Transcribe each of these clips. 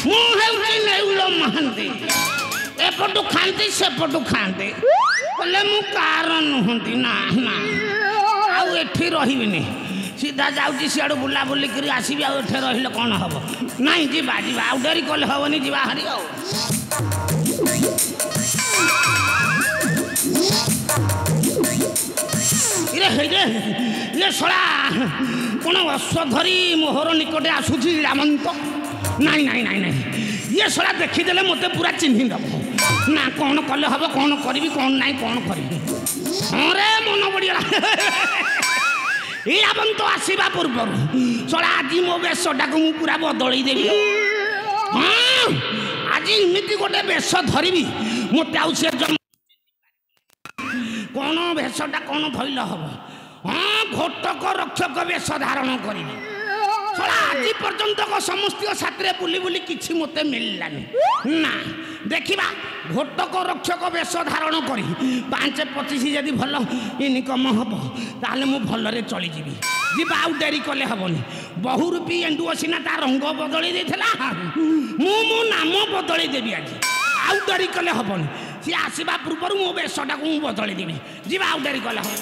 ମୁଁ ହେଉଛି ନେଉଳ ମହାନ୍ତି ଏପଟୁ ଖାଆନ୍ତି ସେପଟୁ ଖାଆନ୍ତି ହେଲେ ମୁଁ କାର ନୁହନ୍ତି ନା ନା ଆଉ ଏଠି ରହିବିନି सीधा जाऊँगी सियाड़ू बुलाबुली कर आसबि आठे रही कौन हम नाई जीवा जीवा आउ डेरी कले हेनी जीवा हारी ये शला कौन अश्वधरी मोहर निकटे आसूची रामंत नाई नाई नाई नाई ये शला देखीदे मत पूरा चिन्ह दब ना कौन कले हम कौन करी कौन नाई कौन करी हाँ रे मन बढ़िया रावण तो आसवा पूर्व चला आज मो बेशटा को मुझे पूरा बदल देवी हाँ आज इमिति गोटे बेश धरबी मत कौन बेशटा कौन धैल हम हाँ घोटक रक्षक बेश धारण करी आज पर्यंत समस्त साथी बुली बुली किसी मत मिललानी ना देखा घोटक रक्षक बेश धारण कर 5-25 जदि भल इनकम हम ताले मु भलरे चली जीवी जीवा आउ डेरी कले हेनी बहुरूपी एंडुओ सीना ता रंग बदल देला मु मो नाम बदल देवी आज आउ डेरी कले हेनी सी आसवा पूर्व मो बेशटा को बदल देवी जीवा आउ डेरी कले हम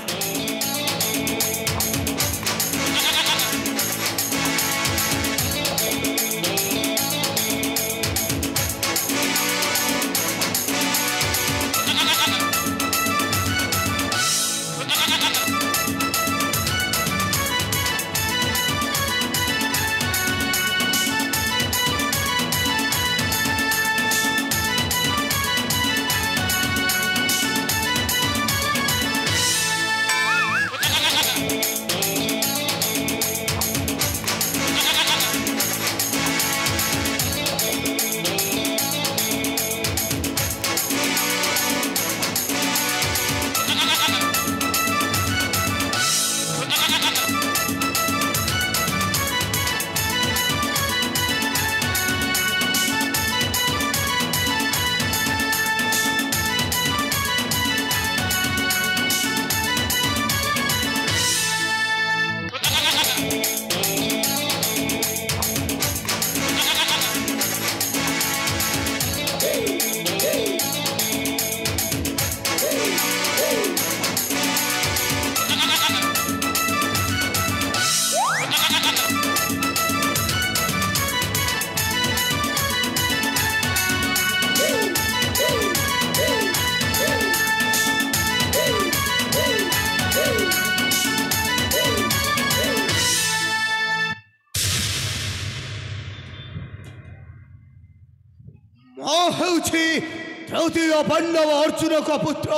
तृतीय पांडव अर्जुन का पुत्र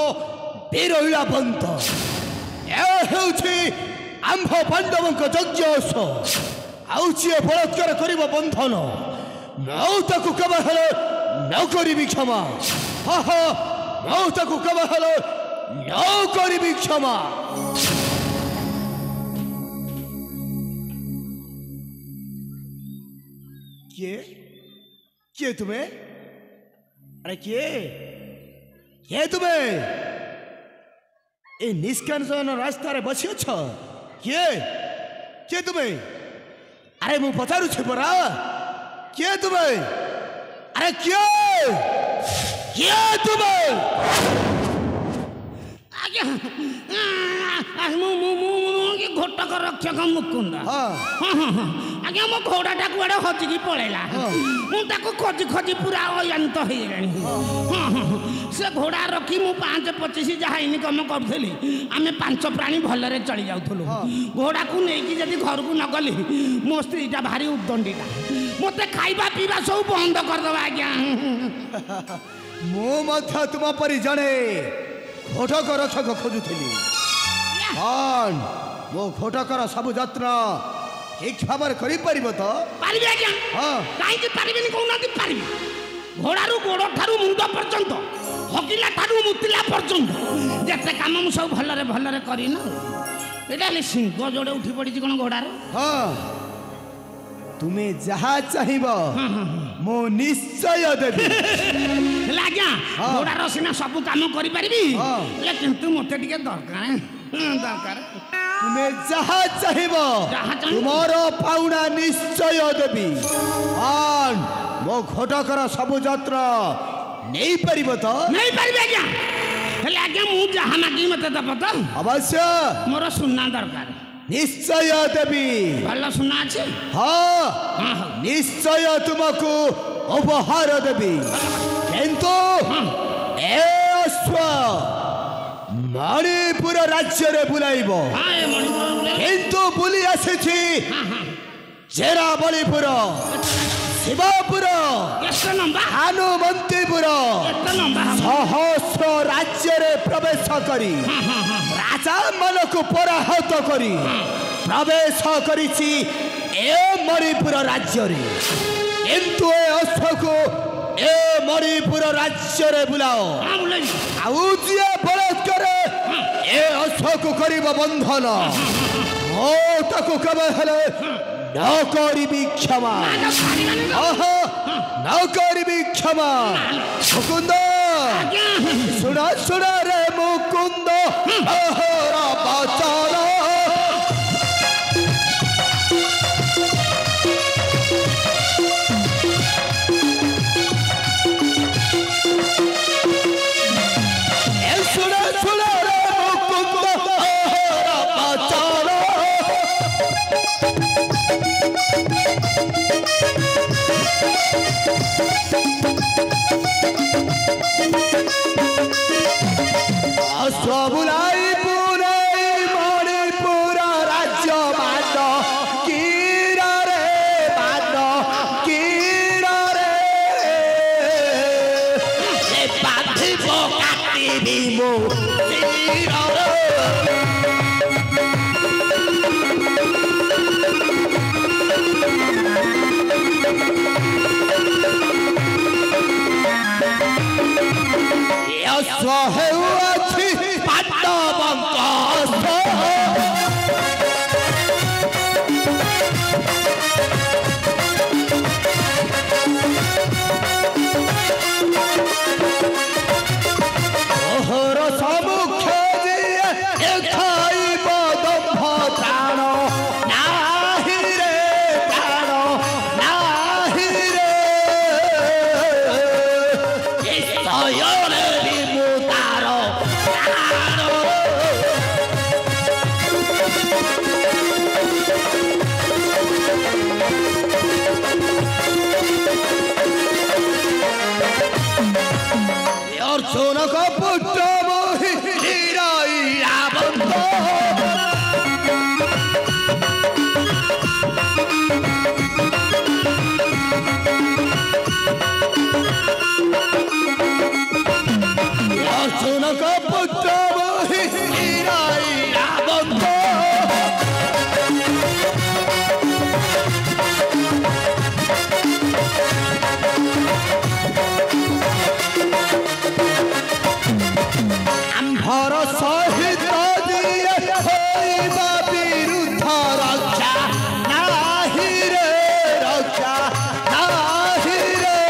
वीर इलाबंत आंभ पांडव यज्ञ आउे बलात्कार कर बंधन मौता को कब हेल न करी क्षमा हा हा मौता को कब हेल न करी क्षमा किए तुम्हें अरे किए तुम्हें ए निष्कांसन रास्ता रे बसी अछ किए तुम्हें अरे मु पचारू छे परा किए तुम्हें अरे किए तुम्हें आज्ञा घोटक रक्षक मुकुंद आज्ञा मो घोड़ाटा कुआड़े हजिकी पड़ेगा मुझे खोजी खोजी पूरा अयांत हो से घोड़ा रखी मु 5-25 जहाँ इनकम करी आम 5 प्राणी भलरे चली जाऊँ घोड़ा को लेकिन जब घर को न गली मो स्त्रीटा भारी उदंडीटा मत खाइबा पीवा सब बंद करदे आज्ञा मु तुम परी जड़े घोटक रक्षक खोजुली मो घोटकर सब जत्न ठीक भाव कर तो पारि आज्ञा कहीं पारि कहना पारि घोड़ारू गोड़ ठारू मुंड पर्यंत हगिला ठारू मुतिला पर्यंत जिते कम मु सब भलरे भलरे करना सिंह जोड़े उठी पड़ी कौन घोड़ार तुम्हें जहाँ चाहिए मो निश्चय देवी आज्ञा घोड़ार सीना सब कम करी किंतु मत दरकार दरकार ତୁମେ ଯାହା ଚାହିଁବ ଯାହା ଚାହିଁବ। ତୁମର ପାଉଣା ନିଶ୍ଚୟ ଦେବି। ମୋ ଘଟକର ସବୁ ଯତ୍ନ ନେଇପାରିବ ତ? ନେଇପାରିବି ଆଜ୍ଞା। ହେଲେ ଆଜ୍ଞା ମୁଁ ଯାହା ମାଗିବି ମତେ ଦେବ ତ? ଅବଶ୍ୟ ମୋର ସୁନା ଦରକାର। ନିଶ୍ଚୟ ଦେବି। ଭଲ ସୁନା ଅଛି? ହଁ ହଁ ହଉ। ନିଶ୍ଚୟ ତୁମକୁ ଉପହାର ଦେବି। କିନ୍ତୁ ଏ ଅଶ୍ଵ ମଣିପୁର ରାଜ୍ୟରେ ବୁଲାଇବ। ହଁ ଏ ମଣିପୁର ବୁଲେଇବ। କିନ୍ତୁ ବୁଲି ଆସିଛି ହଁ ହଁ। ଚେରାବଳିପୁର, ଶିବପୁର, କେତେ ଲମ୍ବା? ହନୁମନ୍ତିପୁର କେତେ ଲମ୍ବା ହବ? ସହସ୍ର ରାଜ୍ୟରେ ପ୍ରବେଶ କରି ହଁ ହଁ ହଁ। ରାଜାମାନଙ୍କୁ ପରାହତ କରି ପ୍ରବେଶ କରିଛି ଏ ମଣିପୁର ରାଜ୍ୟରେ। କିନ୍ତୁ ଏ ଅଶ୍ଵକୁ ଏ ମଣିପୁର ରାଜ୍ୟରେ ବୁଲାଅ। ହଁ ବୁଲେଇବି। ଆଉ ଯିଏ ବଳାତ୍କାର ଏ ଅଶ୍ଵକୁ କରିବ ବନ୍ଧନ, ମୁଁ ତାକୁ କେବେ ହେଲେ ନ କରିବି କ୍ଷମା। ଆଜ୍ଞା ଛାଡ଼ିବାନି ତ? ଓହୋ ନ କରିବି କ୍ଷମା। ମୁକୁନ୍ଦ ଆଜ୍ଞା। ଶୁଣ ଶୁଣ ରେ ମୁକୁନ୍ଦ ଅହର ବଚନ। বুলাই পুরাই মণিপুর রাজ্য মান কিরে মান কিরে বাঁধিব কাটিবি মো হেউ ଅଛି ପାଣ୍ଡବଙ୍କ ଓହର ସମ୍ମୁଖ ଯିଏ ଖାଇବ ଦମ୍ଭ ପ୍ରାଣ ନାହିଁ ରେ ପ୍ରାଣ ନାହିଁ ରେ ସୟରେ ମୁଁ ତାର ପ୍ରାଣ। অর্জুন কপুত্র মোহি রাবন্ত অর্জুন কপুত্র মোহি রাবন্ত আম্ভর সহিত দিয়ে হইবা বিরুদ্ধ রক্ষা নাহি রে রক্ষা নাহি রে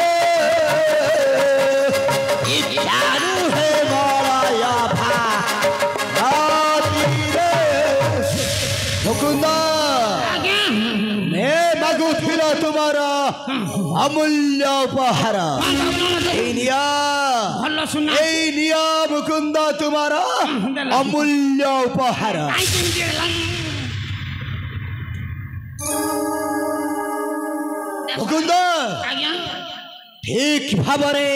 ইচ্ছারু হে বলয় ভাতিরে। মুকুন্দ ଆଜ୍ଞା। মে মাগুথিল তোমার অমূল্য উপহার। এই নিয়া ଭଲ ସୁନା। এই নিয়া মুকুন্দ তোমার অমূল্য উপহার। କାଇଁ କେମିତି ହେଲା? মুকুন্দ ଆଜ୍ଞା। ঠিক ভাବରେ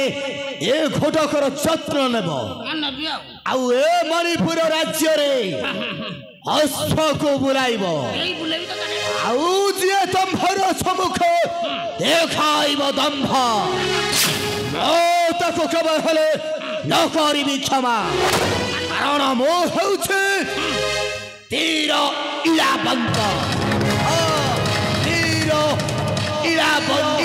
ଏ ଘଟକର ଯତ୍ନ ନେବ। ହଁ ନେବି ଆଉ। ଆଉ ଏ ମଣିପୁର ରାଜ୍ୟରେ ଅଶ୍ଵକୁ ବୁଲାଇବ। ଏଇ ବୁଲେଇବି ତ ଜାଣିବ। ଆଉ ଯିଏ ଦମ୍ଭର ସମ୍ମୁଖ ଦେଖାଇବ ଦମ୍ଭ, ମୁଁ ତାକୁ କେବେ ହେଲେ ନ କରିବି କ୍ଷମା। କାରଣ ମୁଁ ହେଉଛି ତୀର ଇଳାବନ୍ତ। ତୀର ଇଳାବନ୍ତ।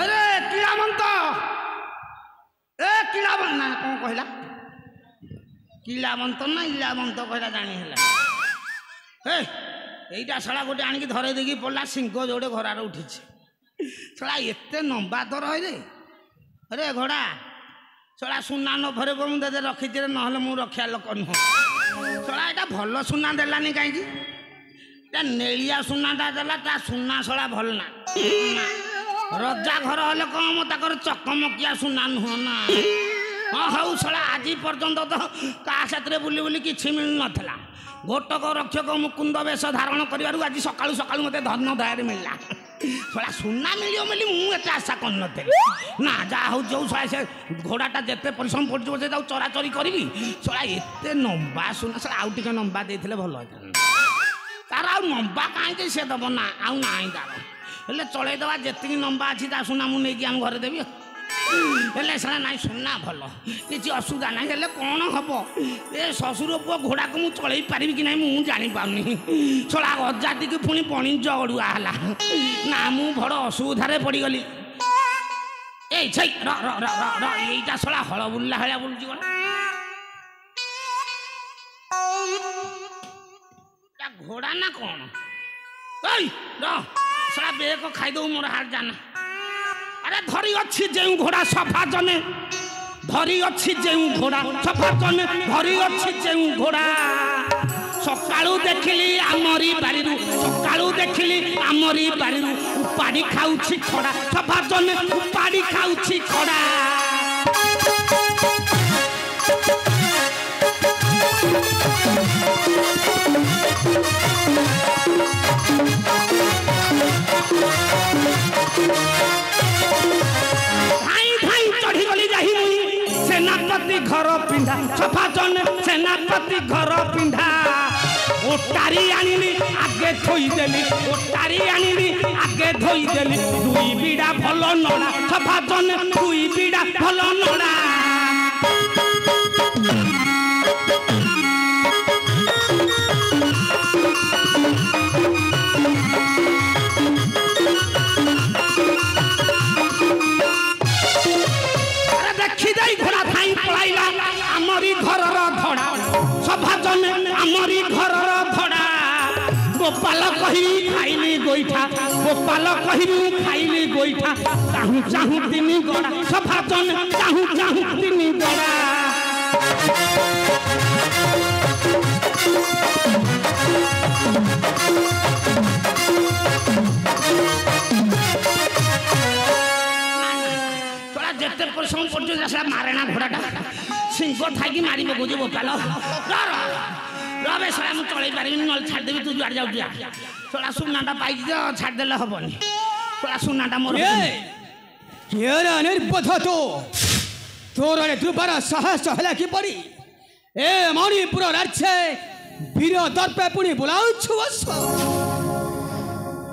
ଆରେ କିଳାବନ୍ତ ଏ କିଳାବନ୍ତ ନା କଣ କହିଲା? କିଳାବନ୍ତ ନା ଇଳାବନ୍ତ କହିଲା ଜାଣି ହେଲା। এইটা শালা গোটে আনিকি ধরে দেখি পড়লা সিংহ যোড়ে ঘোড়ার উঠিছে শালা এতে লম্বা তোর হয় রে। আরে ঘোড়া ଶଳା ସୁନା ନ ଭରେ ମୁଁ ଦେଦେ ରଖିଛି ନହେଲେ ମୁଁ ରଖିବା ଲୋକ ନୁହଁ। ଶଳା ଏଇଟା ଭଲ ସୁନା ଦେଲାନି କାହିଁକି? ତା ନେଳିଆ ସୁନାଟା ଦେଲା, ତା ସୁନା ଶଳା ଭଲ ନା। ରଜା ଘର ହେଲେ କଣ ତାଙ୍କର ଚକମକିଆ ସୁନା ନୁହଁ ନା। ହଁ ହଉ ଶଳା ଆଜି ପର୍ଯ୍ୟନ୍ତ ତ କାହା ସାଥିରେ ବୁଲି ବୁଲି କିଛି ମିଳୁନଥିଲା। ଘୋଟକ ରକ୍ଷକ ମୁକୁନ୍ଦ ବେଶ ଧାରଣ କରିବାରୁ ଆଜି ସକାଳୁ ସକାଳୁ ମୋତେ ଧନ ଦୟାରେ ମିଳିଲା। ଶଳା ସୁନା ମିଳିବ ବୋଲି ମୁଁ ଏତେ ଆଶା କରିନଥିଲି ନା। ଯାହା ହଉ ଯୋଉ ଶଳା ସେ ଘୋଡ଼ାଟା ଯେତେ ପରିଶ୍ରମ ପଡ଼ିଯିବ ସେ ତାକୁ ଚରାଚରି କରିବି। ଶଳା ଏତେ ଲମ୍ବା ସୁନା, ଶଳା ଆଉ ଟିକେ ଲମ୍ବା ଦେଇଥିଲେ ଭଲ ହେଇଥାନ୍ତା। ତାର ଆଉ ଲମ୍ବା କାହିଁକି ସେ ଦେବ ନା, ଆଉ ନାହିଁ ତାର। ହେଲେ ଚଳେଇଦେବା, ଯେତିକି ଲମ୍ବା ଅଛି ତା ସୁନା ମୁଁ ନେଇକି ଆମ ଘରେ ଦେବି। ହେଲେ ଶଳା ନାଇଁ ସୁନା ଭଲ, କିଛି ଅସୁବିଧା ନାହିଁ। ହେଲେ କ'ଣ ହବ, ଏ ଶ୍ୱଶୁର ପୁଅ ଘୋଡ଼ାକୁ ମୁଁ ଚଳେଇ ପାରିବି କି ନାହିଁ ମୁଁ ଜାଣିପାରୁନି। ଶଳା ଅଜାତିକି ପୁଣି ବଣିଜ ଅଡ଼ୁଆ ହେଲା ନା, ମୁଁ ବଡ଼ ଅସୁବିଧାରେ ପଡ଼ିଗଲି। ଏଇ ଛେଇ ର ର ର ର ଏଇଟା ଶଳା ହଳ ବୁଲିଲା ଭଳିଆ ବୁଲୁଛି କ'ଣ? ଘୋଡ଼ା ନା କ'ଣ? ଏଇ ର ଶଳା ବେକ ଖାଇଦଉ ମୋର ହାଡ଼ ଜାନା। ଆରେ ଧରି ଅଛି ଯେଉଁ ଘୋଡ଼ା ସଫା ଜନେ, ଧରି ଅଛି ଯେଉଁ ଘୋଡ଼ା ସଫା ଜନେ, ଧରି ଅଛି ଯେଉଁ ଘୋଡ଼ା। ସକାଳୁ ଦେଖିଲି ଆମରି ବାଡ଼ିରୁ, ସକାଳୁ ଦେଖିଲି ଆମରି ବାଡ଼ିରୁ ଉପାଡ଼ି ଖାଉଛି ଖଡ଼ା। ସଫା ଜନେ ଉପାଡ଼ି ଖାଉଛି ଖଡ଼ା। सेनापति घर पिंधा सफा जन सेनापति घर पिंधा। ओटारी आनिली आगे थोईदेली, ओटारी आनिली आगे थोईदेली। दुई बिड़ा भल नड़ा सफा जन, दुई बिड़ा भल नड़ा। ଆମରି ଘରର ଧଡ଼ା ସଭା ଜନେ, ଆମରି ଘରର ଧଡ଼ା। ଗୋପାଲ କହିବି ଖାଇଲି ଗୋଇଠା, ଗୋପାଲ କହିବି ଖାଇଲି ଗୋଇଠା। ଚାହୁଁ ଚାହୁଁ ତିନି ଗଡ଼ା ସଭା ଜନେ, ଚାହୁଁ ଚାହୁଁ ତିନି ଗଡ଼ା। ଯେତେ ପରିଶ୍ରମ କରୁଛୁ ସେ ମାରେଣା ଘୋଡ଼ାଟା ସିଂହ ଥାଇକି ମାରି ପକଉଛି। ଗୋପାଲ ରେ ଶଳା ମୁଁ ଚଳେଇ ପାରିବିନି, ନହେଲେ ଛାଡ଼ିଦେବି। ତୁ ଯୁଆଡ଼େ ଯାଉଛୁ ଶଳା ସୁନାଟା ପାଇଛି ତ ଛାଡ଼ିଦେଲେ ହବନି। ଶଳା ସୁନାଟା ମୋର ନିର୍বোଧ ତୁ, ତୋର ଦୁବାର ସାହସ ହେଲା କିପରି? ଏ ମଣିପୁର ରାଜ୍ୟ ବୀର ଦର୍ପେ ପୁଣି ବୁଲାଉଛୁ ବସ।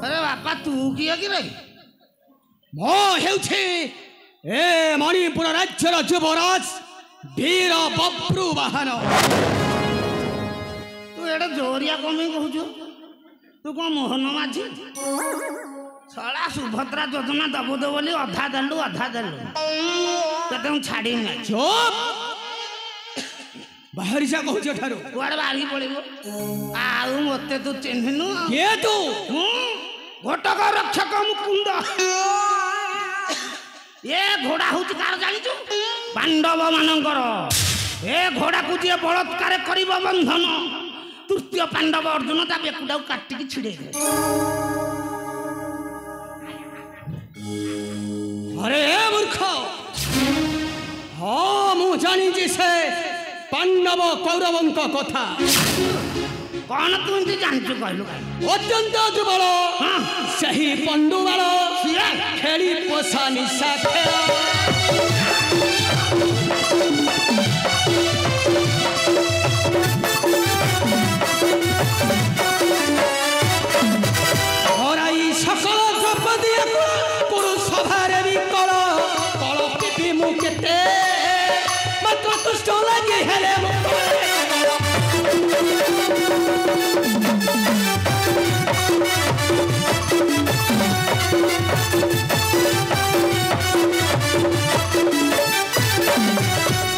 ଆରେ ବାପା ତୁ କିଏ କି ରେ? ମୁଁ ହେଉଛି ଏ ମଣିପୁର ରାଜ୍ୟର ଯୁବରାଜ ବୀର ବବ୍ରୁ ବାହନ। ତୁ ଏଇଟା ଜୋରିଆ କମେଇ କହୁଛୁ? ତୁ କ'ଣ ମୋହନ ମାଝି? ଶଳା ସୁଭଦ୍ରା ଯୋଜନା ଦବୁ ଦବୁ ବୋଲି ଅଧା ଦେଲୁ, ଅଧା ଦେଲୁ। ତତେ ମୁଁ ଛାଡ଼ିନି। ଚୁପ୍, ବାହାରି ଯା କହୁଛି ଏଠାରୁ। କୁଆଡ଼େ ବାହାରିକି ପଳେଇବୁ? ଆଉ ମୋତେ ତୁ ଚିହ୍ନିନୁ? କିଏ ତୁ? ଘଟକ ରକ୍ଷକ ମୁକୁନ୍ଦ। ଏ ଘୋଡ଼ା ହଉଛି କାହାର ଜାଣିଛୁ? ପାଣ୍ଡବ ମାନଙ୍କର। ଏ ଘୋଡ଼ାକୁ ଯିଏ ବଳତ୍କାର କରିବ ବନ୍ଧନ, ତୃତୀୟ ପାଣ୍ଡବ ଅର୍ଜୁନ ତା ବେକୁଟାକୁ କାଟିକି ଛିଡ଼େଇ ଦେଲେ। अरे मूर्ख, हाँ मु जानी से पांडव कौरवों कथा। कौन तू इनसे जानचु कहलु? अत्यंत दुर्बल सही पंडुबल खेली पोषा निशा खेल। सकल द्रौपदी पुरुषभारे भी कल कल पिपी मुकेते मात्र तुष्ट लगे हेले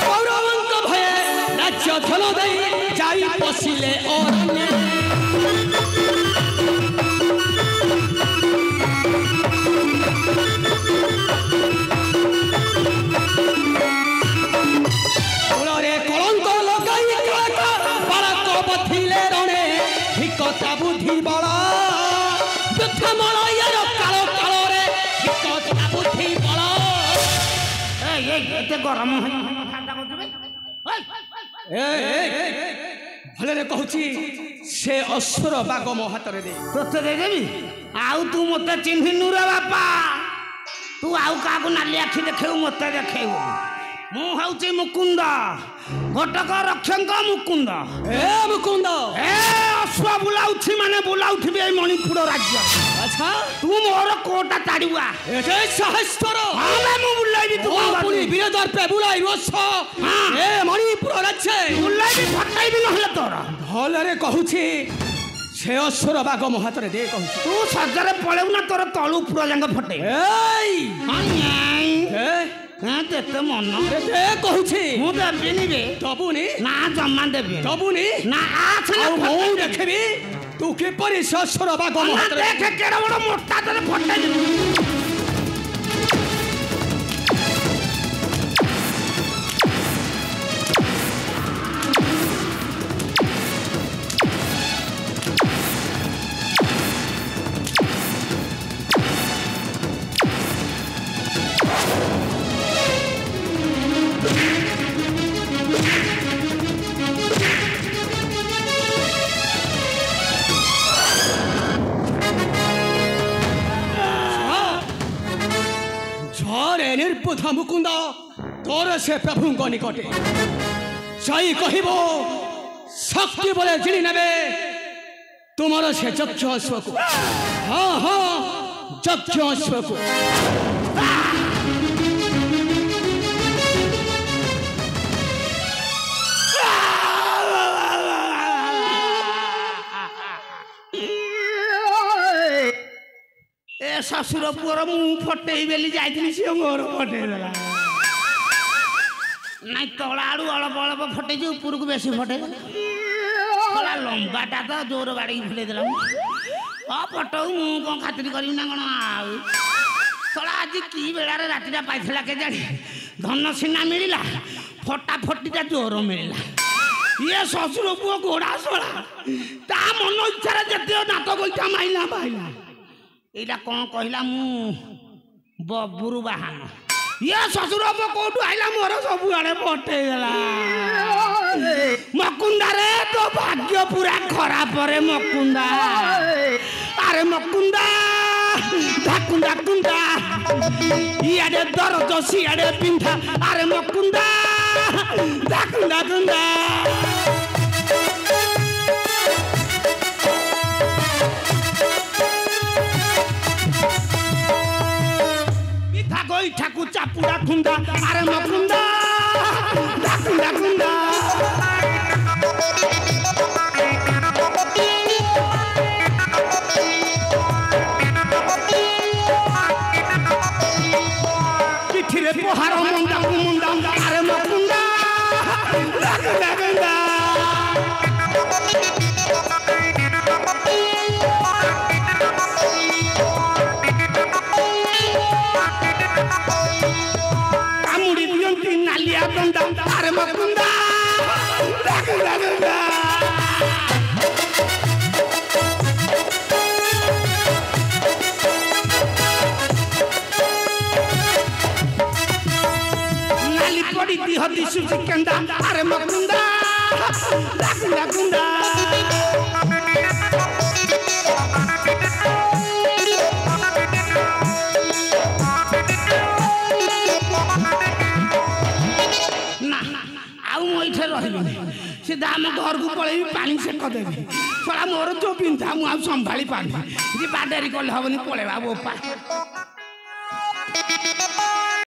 कौरवंक भय राज्य धन दे जाई पशिले अरण्य। ତା ବୁଦ୍ଧି ବଳ ବୃଥା ମଳୟର କାଳ କାଳରେ ଏକ ତା ବୁଦ୍ଧି ବଳ ଏତେ ଗରମ ଭଲରେ କହୁଛି ସେ ଅସୁର ବାଗ ମୋ ହାତରେ ଦେ ତୋତେ ଦେଇଦେବି ଆଉ ତୁ ମତେ ଚିହ୍ନିନୁ ରେ ବାପା ତୁ ଆଉ କାହାକୁ ନାଲି ଆଖି ଦେଖେଇବୁ ମତେ ଦେଖେଇବୁ ମୁଁ ହଉଛି ମୁକୁନ୍ଦ ଘଟକ ରକ୍ଷଙ୍କ ମୁକୁନ୍ଦ ମୁକୁନ୍ଦ ଅଶ୍ଵ ବୁଲାଉଛି ମାନେ ବୁଲାଉଥିବି ଏଇ ମଣିପୁର ରାଜ୍ୟ ଆଚ୍ଛା ତୁ ମୋର କୋଟା ତାଡିବା ସହସ୍ର ମୁଁ ବୁଲାଇବି ତୁ ପୁଣି ବୀରଦର୍ପେ ବୁଲାଇ ରୋଷ ଏ ମଣିପୁର ରାଜ୍ୟ ବୁଲାଇବି ଫଟାଇବି ନହେଲେ ତୋର ଭଲରେ କହୁଛି ସେ ଅସୁର ବାଗ ମୋ ହାତରେ ଦେ କହୁଛି ତୁ ସଜରେ ପଳେଇବୁ ନା ତୋର ତଳୁ ଉପର ଯାଙ୍କ ଫଟେଇ କେତେ ମନ କହୁଛି ମୁଁ ଦେବିନି ରେ ଦବୁନି ନା ଜମା ଦେବି ଦବୁନି ନା ମୁଁ ଦେଖିବି ତୁ କିପରି ସେ ଅସୁର ବାଗ ମୋ ହାତରେ ଦେଖେ କେଡେ ବଡ ମୋଟା ତୋର ଫଟେଇ ଦେବି ନିର୍ବୁଦ୍ଧ ମୁକୁନ୍ଦ ତୋର ସେ ପ୍ରଭୁଙ୍କ ନିକଟେ ଯାଇ କହିବ ଶକ୍ତି ବଳେ ଜିଣି ନେବେ ତୁମର ସେ ଯକ୍ଷ ଅଶ୍ୱକୁ ହଁ ହଁ ଯକ୍ଷ ଅଶ୍ୱକୁ ଶ୍ୱଶୁର ପୁଅର ମୁଁ ଫଟେଇ ବେଲି ଯାଇଥିଲି ସିଏ ମୋର ଫଟେଇ ଦେଲା ନାଇଁ ତଳ ଆଡୁ ଅଳ୍ପ ଅଳ୍ପ ଫଟେଇଛି ଉପରକୁ ବେଶୀ ଫଟେଇ ଦେଲା ଲମ୍ବାଟା ତ ଜୋର ବାଡିକି ଫଟେଇ ଦେଲା ଫଟଉ ମୁଁ କଣ ଖାତିରି କରିବି ନା କଣ ଆଉ ତଳ ଆଜି କି ବେଳାରେ ରାତିଟା ପାଇଥିଲା କେଜାଣି ଧନ ସିନା ମିଳିଲା ଫଟା ଫଟିଟା ଜୋର ମିଳିଲା ଇଏ ଶ୍ୱଶୁର ପୁଅ ଘୋଡ଼ା ଶଳା ତା ମନ ଇଚ୍ଛାରେ ଯେତେ ନାତ ଗୋଇଠା ମାଇଲା ପାଇଲା ଏଇଟା କଣ କହିଲା ମୁଁ ବବୁରୁ ବାହାନ ଇଏ ଶ୍ୱଶୁର ପୁଅ କୋଉଠୁ ଆଇଲା ମୋର ସବୁଆଡେ ପଠେଇଦେଲା ମକୁନ୍ଦାରେ ତୋ ଭାଗ୍ୟ ପୁରା ଖରାପରେ ମକୁନ୍ଦା ଆରେ ମକୁନ୍ଦା ଧାକୁନ୍ଦା କୁନ୍ଦା ଇଆଡେ ଦରଜ ସିଆଡେ ପିନ୍ଧା ଆରେ ମକୁନ୍ଦା ଧାକୁନ୍ଦା କୁନ୍ଦା ଠାକୁ ଚାପୁଡ଼ା ଖୁନ୍ଦା ଆରେ ମକୁନ୍ଦା ଧାକୁନ୍ଦା କୁନ୍ଦା ପିଠିରେ ପହାର ମୁଣ୍ଡା ମୁଣ୍ଡା ଆରେ ମକୁନ୍ଦା ଧାକୁନ୍ଦା କୁନ୍ଦା কামুড়ি দিয়ন্তি নালিয়া দন্দা আরে মকুন্দা ধাকুন্দা কুন্দা নালি পড়ি দিহ দিশুচি কেন্দা আরে মকুন্দা ধাকুন্দা কুন্দা सीधा आम घर को पलैबी पानी सेक देवी छड़ा मोर जो पिंधा मुझे संभाली पानी जी बाडेरी कले हेनी पलैबा बोपा